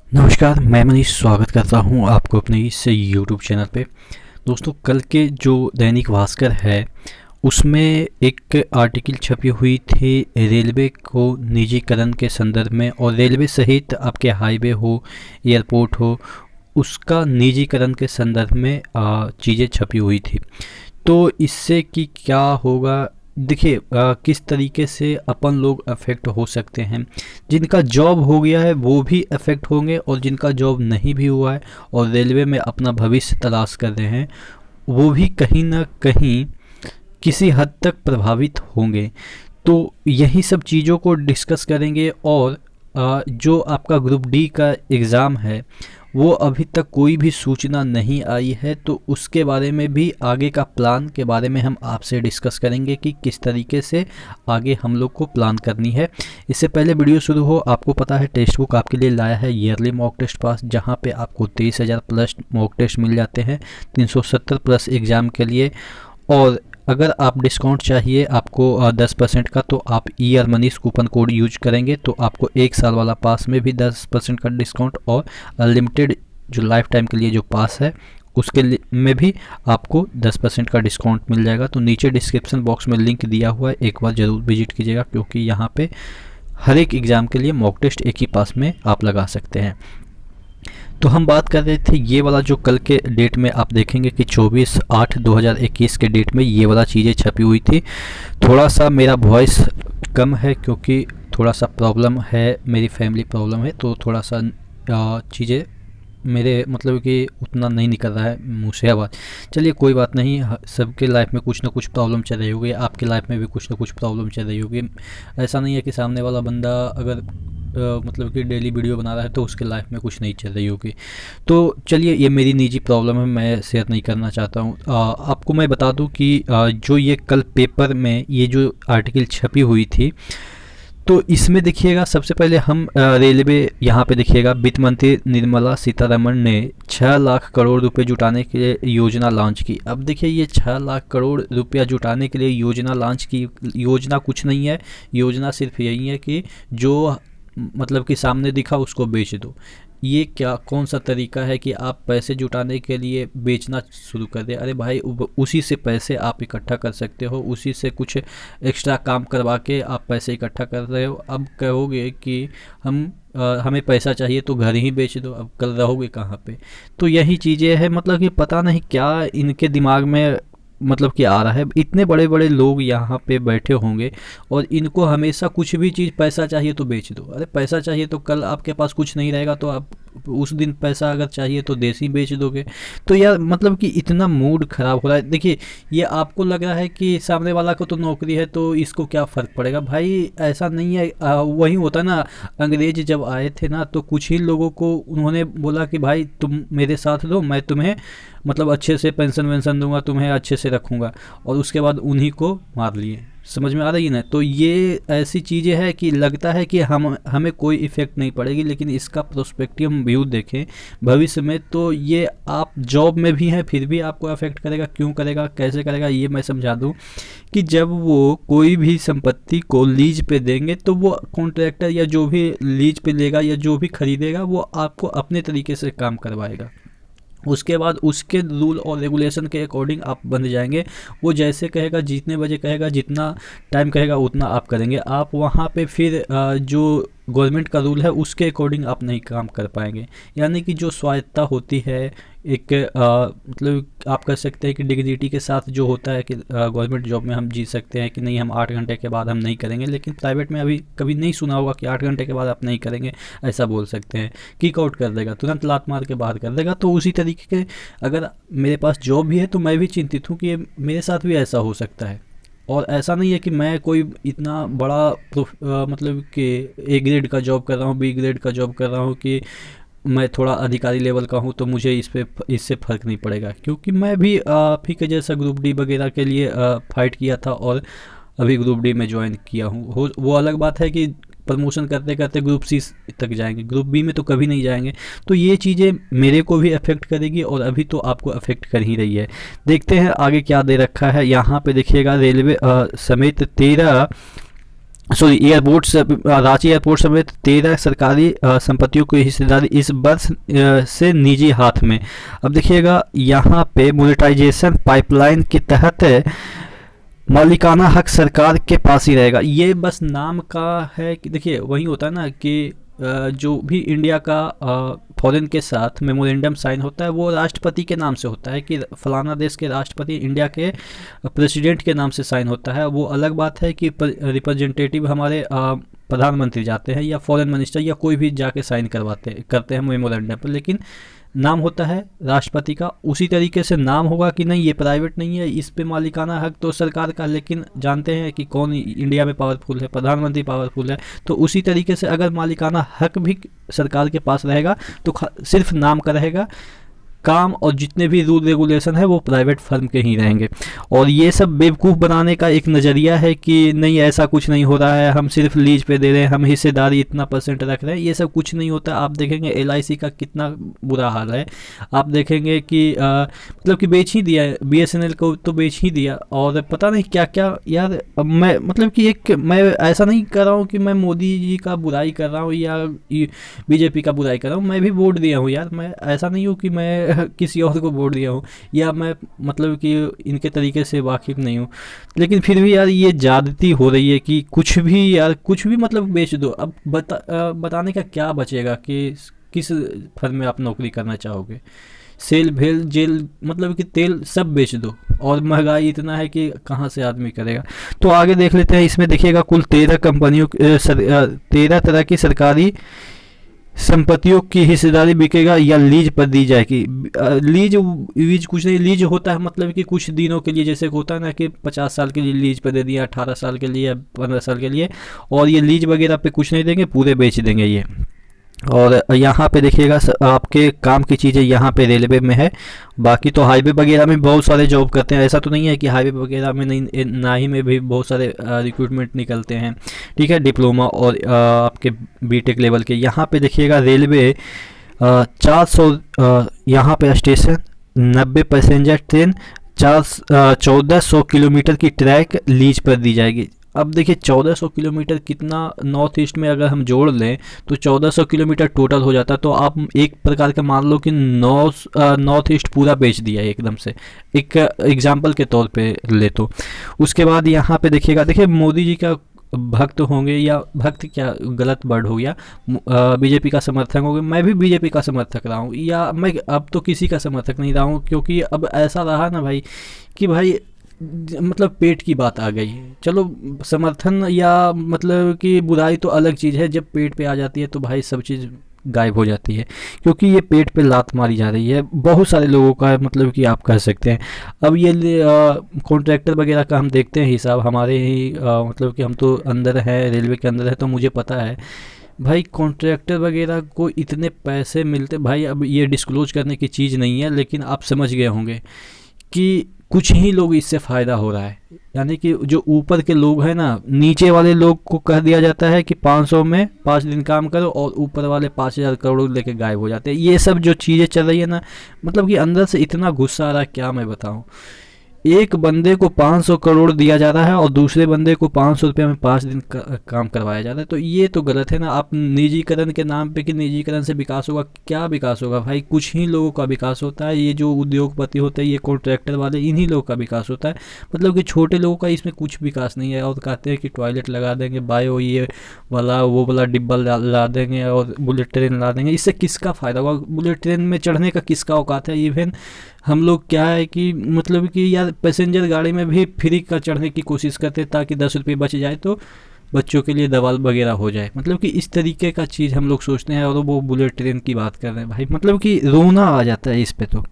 नमस्कार, मैं मनीष स्वागत करता हूं आपको अपने इस यूट्यूब चैनल पे। दोस्तों, कल के जो दैनिक भास्कर है उसमें एक आर्टिकल छपी हुई थी रेलवे को निजीकरण के संदर्भ में, और रेलवे सहित आपके हाईवे हो, एयरपोर्ट हो, उसका निजीकरण के संदर्भ में चीज़ें छपी हुई थी। तो इससे कि क्या होगा, देखिए किस तरीके से अपन लोग अफेक्ट हो सकते हैं। जिनका जॉब हो गया है वो भी अफेक्ट होंगे, और जिनका जॉब नहीं भी हुआ है और रेलवे में अपना भविष्य तलाश कर रहे हैं वो भी कहीं ना कहीं किसी हद तक प्रभावित होंगे। तो यही सब चीज़ों को डिस्कस करेंगे। और जो आपका ग्रुप डी का एग्ज़ाम है वो अभी तक कोई भी सूचना नहीं आई है, तो उसके बारे में भी, आगे का प्लान के बारे में हम आपसे डिस्कस करेंगे कि किस तरीके से आगे हम लोग को प्लान करनी है। इससे पहले वीडियो शुरू हो, आपको पता है टेक्स्ट बुक आपके लिए लाया है ईयरली मॉक टेस्ट पास, जहां पे आपको 23,000 प्लस मॉक टेस्ट मिल जाते हैं 370 प्लस एग्ज़ाम के लिए। और अगर आप डिस्काउंट चाहिए आपको 10% का, तो आप year Manish coupon code use करेंगे तो आपको 1 साल वाला पास में भी 10% का डिस्काउंट, और अनलिमिटेड जो लाइफ टाइम के लिए जो पास है उसके में भी आपको 10% का डिस्काउंट मिल जाएगा। तो नीचे डिस्क्रिप्शन बॉक्स में लिंक दिया हुआ है, एक बार ज़रूर विजिट कीजिएगा, क्योंकि यहाँ पे हर एक एग्ज़ाम के लिए मॉक टेस्ट एक ही पास में आप लगा सकते हैं। तो हम बात कर रहे थे ये वाला, जो कल के डेट में आप देखेंगे कि 24/8/2021 के डेट में ये वाला चीज़ें छपी हुई थी। थोड़ा सा मेरा वॉइस कम है क्योंकि थोड़ा सा प्रॉब्लम है, मेरी फैमिली प्रॉब्लम है, तो थोड़ा सा चीज़ें मेरे मतलब कि उतना नहीं निकल रहा है मुँह से आवाज़। चलिए कोई बात नहीं, सबके लाइफ में कुछ ना कुछ प्रॉब्लम चल रही होगी, आपके लाइफ में भी कुछ ना कुछ प्रॉब्लम चल रही होगी। ऐसा नहीं है कि सामने वाला बंदा अगर मतलब कि डेली वीडियो बना रहा है तो उसके लाइफ में कुछ नहीं चल रही होगी। तो चलिए, ये मेरी निजी प्रॉब्लम है, मैं शेयर नहीं करना चाहता हूँ। आपको मैं बता दूँ कि जो ये कल पेपर में ये जो आर्टिकल छपी हुई थी, तो इसमें देखिएगा सबसे पहले हम रेलवे, यहाँ पे देखिएगा वित्त मंत्री निर्मला सीतारमण ने 6 लाख करोड़ रुपए जुटाने के लिए योजना लॉन्च की। अब देखिए, ये 6 लाख करोड़ रुपया जुटाने के लिए योजना लॉन्च की, योजना कुछ नहीं है, योजना सिर्फ यही है कि जो मतलब कि सामने दिखा उसको बेच दो। ये क्या, कौन सा तरीका है कि आप पैसे जुटाने के लिए बेचना शुरू कर दें? अरे भाई, उसी से पैसे आप इकट्ठा कर सकते हो, उसी से कुछ एक्स्ट्रा काम करवा के आप पैसे इकट्ठा कर रहे हो। अब कहोगे कि हमें पैसा चाहिए तो घर ही बेच दो, अब कल रहोगे कहाँ पे? तो यही चीज़ें हैं, मतलब कि पता नहीं क्या इनके दिमाग में मतलब कि आ रहा है। इतने बड़े बड़े लोग यहाँ पे बैठे होंगे और इनको हमेशा कुछ भी चीज़ पैसा चाहिए तो बेच दो। अरे पैसा चाहिए तो कल आपके पास कुछ नहीं रहेगा तो आप उस दिन पैसा अगर चाहिए तो देसी बेच दोगे। तो यार मतलब कि इतना मूड ख़राब हो रहा है। देखिए, ये आपको लग रहा है कि सामने वाला को तो नौकरी है तो इसको क्या फ़र्क पड़ेगा। भाई ऐसा नहीं है। वही होता ना, अंग्रेज जब आए थे ना तो कुछ ही लोगों को उन्होंने बोला कि भाई तुम मेरे साथ दो, मैं तुम्हें मतलब अच्छे से पेंशन वेंशन दूंगा, तुम्हें अच्छे से रखूंगा, और उसके बाद उन्हीं को मार लिए। समझ में आ रही है ना? तो ये ऐसी चीज़ें हैं कि लगता है कि हमें कोई इफ़ेक्ट नहीं पड़ेगी, लेकिन इसका प्रोस्पेक्टिव हम व्यू देखें भविष्य में तो ये आप जॉब में भी हैं फिर भी आपको अफेक्ट करेगा। क्यों करेगा, कैसे करेगा, ये मैं समझा दूं कि जब वो कोई भी संपत्ति को लीज पे देंगे तो वो कॉन्ट्रैक्टर या जो भी लीज पे लेगा या जो भी खरीदेगा वो आपको अपने तरीके से काम करवाएगा। उसके बाद उसके रूल और रेगुलेशन के अकॉर्डिंग आप बन जाएंगे। वो जैसे कहेगा, जितने बजे कहेगा, जितना टाइम कहेगा उतना आप करेंगे। आप वहाँ पे फिर जो गवर्नमेंट का रूल है उसके अकॉर्डिंग आप नहीं काम कर पाएंगे। यानी कि जो स्वायत्ता होती है एक मतलब आप कह सकते हैं कि डिग्निटी के साथ जो होता है कि गवर्नमेंट जॉब में हम जी सकते हैं कि नहीं, हम 8 घंटे के बाद हम नहीं करेंगे, लेकिन प्राइवेट में अभी कभी नहीं सुना होगा कि 8 घंटे के बाद आप नहीं करेंगे, ऐसा बोल सकते हैं। किक आउट कर देगा, तुरंत लात मार के बाहर कर देगा। तो उसी तरीके के अगर मेरे पास जॉब भी है तो मैं भी चिंतित हूँ कि ये मेरे साथ भी ऐसा हो सकता है। और ऐसा नहीं है कि मैं कोई इतना बड़ा मतलब कि ए ग्रेड का जॉब कर रहा हूँ, बी ग्रेड का जॉब कर रहा हूँ कि मैं थोड़ा अधिकारी लेवल का हूँ तो मुझे इससे फ़र्क नहीं पड़ेगा, क्योंकि मैं भी आप ही के जैसा ग्रुप डी वगैरह के लिए फ़ाइट किया था और अभी ग्रुप डी में ज्वाइन किया हूँ। वो अलग बात है कि प्रमोशन करते करते ग्रुप सी तक जाएंगे, ग्रुप बी में तो कभी नहीं जाएंगे। तो ये चीज़ें मेरे को भी अफेक्ट करेगी और अभी तो आपको अफेक्ट कर ही रही है। देखते हैं आगे क्या दे रखा है। यहाँ पे देखिएगा, रेलवे समेत 13 सॉरी एयरपोर्ट, रांची एयरपोर्ट समेत 13 सरकारी संपत्तियों की हिस्सेदारी इस वर्ष से निजी हाथ में। अब देखिएगा यहाँ पे मोनेटाइजेशन पाइपलाइन के तहत मालिकाना हक सरकार के पास ही रहेगा। ये बस नाम का है कि देखिए वही होता है ना कि जो भी इंडिया का फॉरेन के साथ मेमोरेंडम साइन होता है वो राष्ट्रपति के नाम से होता है कि फलाना देश के राष्ट्रपति इंडिया के प्रेसिडेंट के नाम से साइन होता है। वो अलग बात है कि रिप्रेजेंटेटिव हमारे प्रधानमंत्री जाते हैं या फॉरेन मिनिस्टर या कोई भी जाके साइन करते हैं मेमोरेंडम पर, लेकिन नाम होता है राष्ट्रपति का। उसी तरीके से नाम होगा कि नहीं ये प्राइवेट नहीं है, इस पे मालिकाना हक तो सरकार का, लेकिन जानते हैं कि कौन इंडिया में पावरफुल है, प्रधानमंत्री पावरफुल है। तो उसी तरीके से अगर मालिकाना हक भी सरकार के पास रहेगा तो सिर्फ नाम का रहेगा, काम और जितने भी रूल रेगुलेशन है वो प्राइवेट फर्म के ही रहेंगे। और ये सब बेवकूफ़ बनाने का एक नज़रिया है कि नहीं ऐसा कुछ नहीं हो रहा है, हम सिर्फ लीज पे दे रहे हैं, हम हिस्सेदारी इतना % रख रहे हैं, ये सब कुछ नहीं होता। आप देखेंगे LIC का कितना बुरा हाल है, आप देखेंगे कि मतलब कि बेच ही दिया है, BSNL को तो बेच ही दिया, और पता नहीं क्या क्या यार। मैं मतलब कि मैं ऐसा नहीं कर रहा हूँ कि मैं मोदी जी का बुराई कर रहा हूँ या BJP का बुराई कर रहा हूँ, मैं भी वोट दिया हूँ यार, मैं ऐसा नहीं हूँ कि मैं किसी और को वोट दिया हूँ या मैं मतलब कि इनके तरीके से वाकिफ नहीं हूँ। लेकिन फिर भी यार ये ज़्यादती हो रही है कि कुछ भी यार कुछ भी मतलब बेच दो। अब बताने का क्या बचेगा कि किस फर्म में आप नौकरी करना चाहोगे। सेल भेल जेल मतलब कि तेल सब बेच दो, और महंगाई इतना है कि कहाँ से आदमी करेगा। तो आगे देख लेते हैं। इसमें देखिएगा कुल 13 कंपनियों 13 तरह की सरकारी संपत्तियों की हिस्सेदारी बिकेगा या लीज पर दी जाएगी। लीज कुछ नहीं, लीज होता है मतलब कि कुछ दिनों के लिए, जैसे होता है ना कि 50 साल के लिए लीज पर दे दिया, 18 साल के लिए, 15 साल के लिए, और ये लीज वगैरह पे कुछ नहीं देंगे, पूरे बेच देंगे ये। और यहाँ पे देखिएगा आपके काम की चीज़ें यहाँ पे रेलवे में है, बाकी तो हाईवे वगैरह में बहुत सारे जॉब करते हैं। ऐसा तो नहीं है कि हाईवे वगैरह में नहीं, नाही में भी बहुत सारे रिक्रूटमेंट निकलते हैं, ठीक है, डिप्लोमा और आपके BTech लेवल के। यहाँ पे देखिएगा रेलवे 400 यहाँ पे स्टेशन, 90 पैसेंजर ट्रेन, 1400 किलोमीटर की ट्रैक लीज पर दी जाएगी। अब देखिए 1400 किलोमीटर कितना, नॉर्थ ईस्ट में अगर हम जोड़ लें तो 1400 किलोमीटर टोटल हो जाता है। तो आप एक प्रकार का मान लो कि नॉर्थ ईस्ट पूरा बेच दिया है एकदम से, एक एग्जांपल के तौर पे ले तो। उसके बाद यहाँ पे देखिएगा, देखिए मोदी जी का भक्त होंगे, या भक्त क्या गलत वर्ड हो गया, BJP का समर्थक होंगे। मैं भी BJP का समर्थक रहा हूँ, या मैं अब तो किसी का समर्थक नहीं रहा हूँ, क्योंकि अब ऐसा रहा ना भाई कि भाई मतलब पेट की बात आ गई। चलो समर्थन या मतलब कि बुराई तो अलग चीज़ है, जब पेट पे आ जाती है तो भाई सब चीज़ गायब हो जाती है, क्योंकि ये पेट पे लात मारी जा रही है बहुत सारे लोगों का, मतलब कि आप कह सकते हैं। अब ये कॉन्ट्रैक्टर वगैरह का हम देखते हैं हिसाब, हमारे ही मतलब कि हम तो अंदर हैं, रेलवे के अंदर है, तो मुझे पता है भाई कॉन्ट्रैक्टर वगैरह को इतने पैसे मिलते भाई। अब ये डिस्क्लोज करने की चीज़ नहीं है, लेकिन आप समझ गए होंगे कि कुछ ही लोग इससे फ़ायदा हो रहा है। यानी कि जो ऊपर के लोग हैं ना, नीचे वाले लोग को कह दिया जाता है कि 500 में 5 दिन काम करो, और ऊपर वाले 5000 करोड़ लेके गायब हो जाते हैं। ये सब जो चीज़ें चल रही है ना, मतलब कि अंदर से इतना गुस्सा आ रहा है क्या मैं बताऊं। एक बंदे को 500 करोड़ दिया जा रहा है और दूसरे बंदे को 500 रुपये में 5 दिन काम करवाया जा रहा है, तो ये तो गलत है ना। आप निजीकरण के नाम पे कि निजीकरण से विकास होगा, क्या विकास होगा भाई? कुछ ही लोगों का विकास होता है। ये जो उद्योगपति होते हैं, ये कॉन्ट्रैक्टर वाले, इन्हीं लोगों का विकास होता है। मतलब कि छोटे लोगों का इसमें कुछ विकास नहीं है। और कहते हैं कि टॉयलेट लगा देंगे, बायो ये वाला वो वाला डिब्बा ला देंगे और बुलेट ट्रेन ला देंगे, इससे किसका फ़ायदा होगा? बुलेट ट्रेन में चढ़ने का किसका औकात है? इवन हम लोग क्या है कि मतलब कि यार पैसेंजर गाड़ी में भी फ्री का चढ़ने की कोशिश करते हैं ताकि 10 रुपये बच जाए तो बच्चों के लिए दवा वगैरह हो जाए। मतलब कि इस तरीके का चीज़ हम लोग सोचते हैं, और वो बुलेट ट्रेन की बात कर रहे हैं भाई। मतलब कि रोना आ जाता है इस पे। तो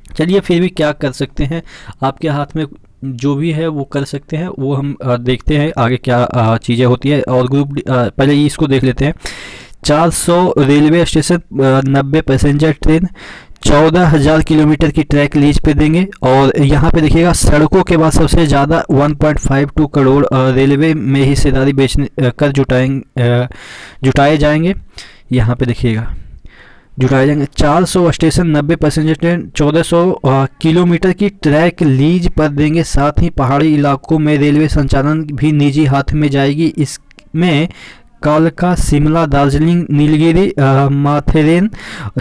चलिए फिर भी क्या कर सकते हैं, आपके हाथ में जो भी है वो कर सकते हैं। वो हम देखते हैं आगे क्या चीज़ें होती है। और ग्रुप पहले इसको देख लेते हैं। 400 railway station, 90 passenger train, 14,000 kilometre की ट्रैक लीज पे देंगे। और यहाँ पे देखिएगा सड़कों के बाद सबसे ज़्यादा 1.52 करोड़ रेलवे में हिस्सेदारी बेचने कर जुटाए जाएंगे। यहाँ पे देखिएगा जुटाए जाएंगे। 400 स्टेशन, 90 पैसेंजर ट्रेन, 1400 किलोमीटर की ट्रैक लीज पर देंगे। साथ ही पहाड़ी इलाकों में रेलवे संचालन भी निजी हाथ में जाएगी। इसमें कालका, शिमला, दार्जिलिंग, नीलगिरी, माथेरेन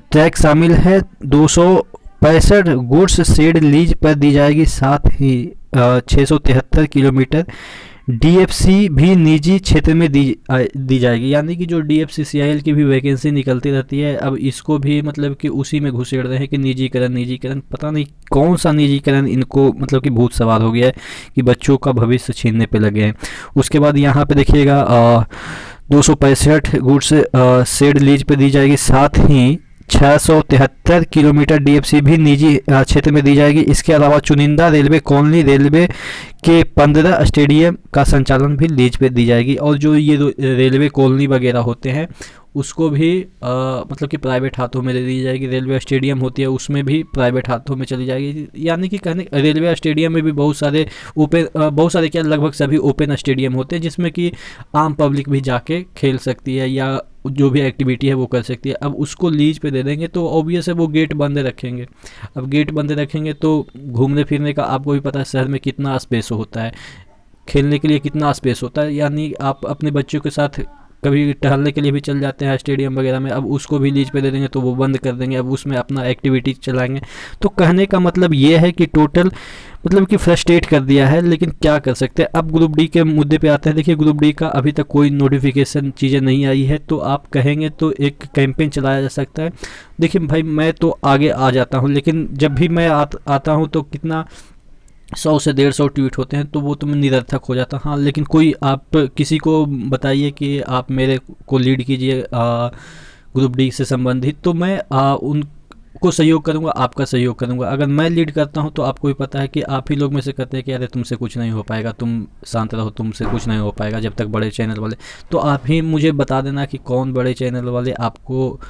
ट्रैक शामिल है। 265 गुड्स शेड लीज पर दी जाएगी। साथ ही 673 किलोमीटर डीएफसी भी निजी क्षेत्र में दी जाएगी। यानी कि जो डीएफसी सीआईएल की भी वैकेंसी निकलती रहती है, अब इसको भी मतलब कि उसी में घुसेड़ रहे हैं कि निजीकरण निजीकरण। पता नहीं कौन सा निजीकरण इनको मतलब कि भूत सवार हो गया है कि बच्चों का भविष्य छीनने पे लगे हैं। उसके बाद यहाँ पे देखिएगा 265 गुड्स शेड लीज पे दी जाएगी। साथ ही 673 किलोमीटर डीएफसी भी निजी क्षेत्र में दी जाएगी। इसके अलावा चुनिंदा रेलवे कॉलोनी, रेलवे के 15 स्टेडियम का संचालन भी लीज पे दी जाएगी। और जो ये रेलवे कॉलोनी वगैरह होते हैं उसको भी मतलब कि प्राइवेट हाथों में दे दी जाएगी। रेलवे स्टेडियम होती है उसमें भी प्राइवेट हाथों में चली जाएगी। यानी कि कहने रेलवे स्टेडियम में भी बहुत सारे क्या लगभग सभी ओपन स्टेडियम होते हैं जिसमें कि आम पब्लिक भी जाके खेल सकती है या जो भी एक्टिविटी है वो कर सकती है। अब उसको लीज पे दे देंगे तो ऑब्वियस है वो गेट बंद रखेंगे। अब गेट बंद रखेंगे तो घूमने फिरने का आपको भी पता है शहर में कितना स्पेस होता है, खेलने के लिए कितना स्पेस होता है। यानी आप अपने बच्चों के साथ कभी टहलने के लिए भी चल जाते हैं स्टेडियम वगैरह में, अब उसको भी लीज पे दे देंगे तो वो बंद कर देंगे, अब उसमें अपना एक्टिविटी चलाएंगे। तो कहने का मतलब ये है कि टोटल मतलब कि फ्रस्ट्रेट कर दिया है, लेकिन क्या कर सकते हैं। अब ग्रुप डी के मुद्दे पे आते हैं। देखिए ग्रुप डी का अभी तक कोई नोटिफिकेशन चीज़ें नहीं आई है, तो आप कहेंगे तो एक कैंपेन चलाया जा सकता है। देखिए भाई मैं तो आगे आ जाता हूँ, लेकिन जब भी मैं आता हूँ तो कितना 100 से 150 ट्वीट होते हैं तो वो तो मैं निरर्थक हो जाता। हाँ लेकिन कोई आप किसी को बताइए कि आप मेरे को लीड कीजिए ग्रुप डी से संबंधित, तो मैं उनको सहयोग करूँगा, आपका सहयोग करूँगा। अगर मैं लीड करता हूँ तो आपको भी पता है कि आप ही लोग में से कहते हैं कि अरे तुमसे कुछ नहीं हो पाएगा, तुम शांत रहो, तुमसे कुछ नहीं हो पाएगा जब तक बड़े चैनल वाले। तो आप ही मुझे बता देना कि कौन बड़े चैनल वाले आपको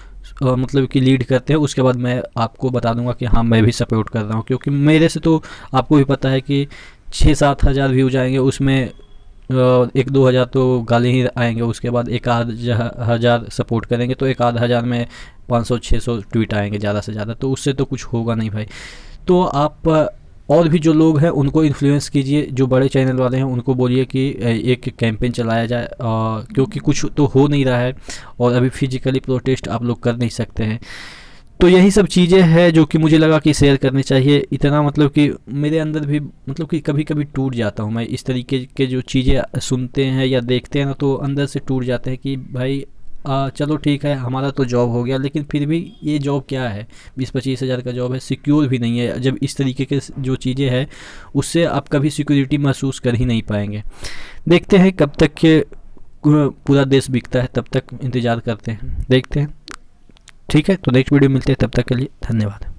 मतलब कि लीड करते हैं, उसके बाद मैं आपको बता दूंगा कि हाँ मैं भी सपोर्ट कर रहा हूँ। क्योंकि मेरे से तो आपको भी पता है कि 6-7 हज़ार व्यूज आएंगे, उसमें 1-2 हज़ार तो गाली ही आएंगे, उसके बाद 1-आध हज़ार सपोर्ट करेंगे तो 1-आध हज़ार में 500-600 ट्वीट आएंगे ज़्यादा से ज़्यादा, तो उससे तो कुछ होगा नहीं भाई। तो आप और भी जो लोग हैं उनको इन्फ्लुएंस कीजिए, जो बड़े चैनल वाले हैं उनको बोलिए कि एक कैंपेन चलाया जाए, क्योंकि कुछ तो हो नहीं रहा है और अभी फिजिकली प्रोटेस्ट आप लोग कर नहीं सकते हैं। तो यही सब चीज़ें हैं जो कि मुझे लगा कि शेयर करनी चाहिए। इतना मतलब कि मेरे अंदर भी मतलब कि कभी कभी टूट जाता हूँ मैं, इस तरीके के जो चीज़ें सुनते हैं या देखते हैं ना तो अंदर से टूट जाते हैं कि भाई चलो ठीक है हमारा तो जॉब हो गया, लेकिन फिर भी ये जॉब क्या है, 20-25 हज़ार का जॉब है, सिक्योर भी नहीं है। जब इस तरीके के जो चीज़ें हैं उससे आप कभी सिक्योरिटी महसूस कर ही नहीं पाएंगे। देखते हैं कब तक के पूरा देश बिकता है, तब तक इंतज़ार करते हैं, देखते हैं। ठीक है, तो नेक्स्ट वीडियो मिलते हैं, तब तक के लिए धन्यवाद।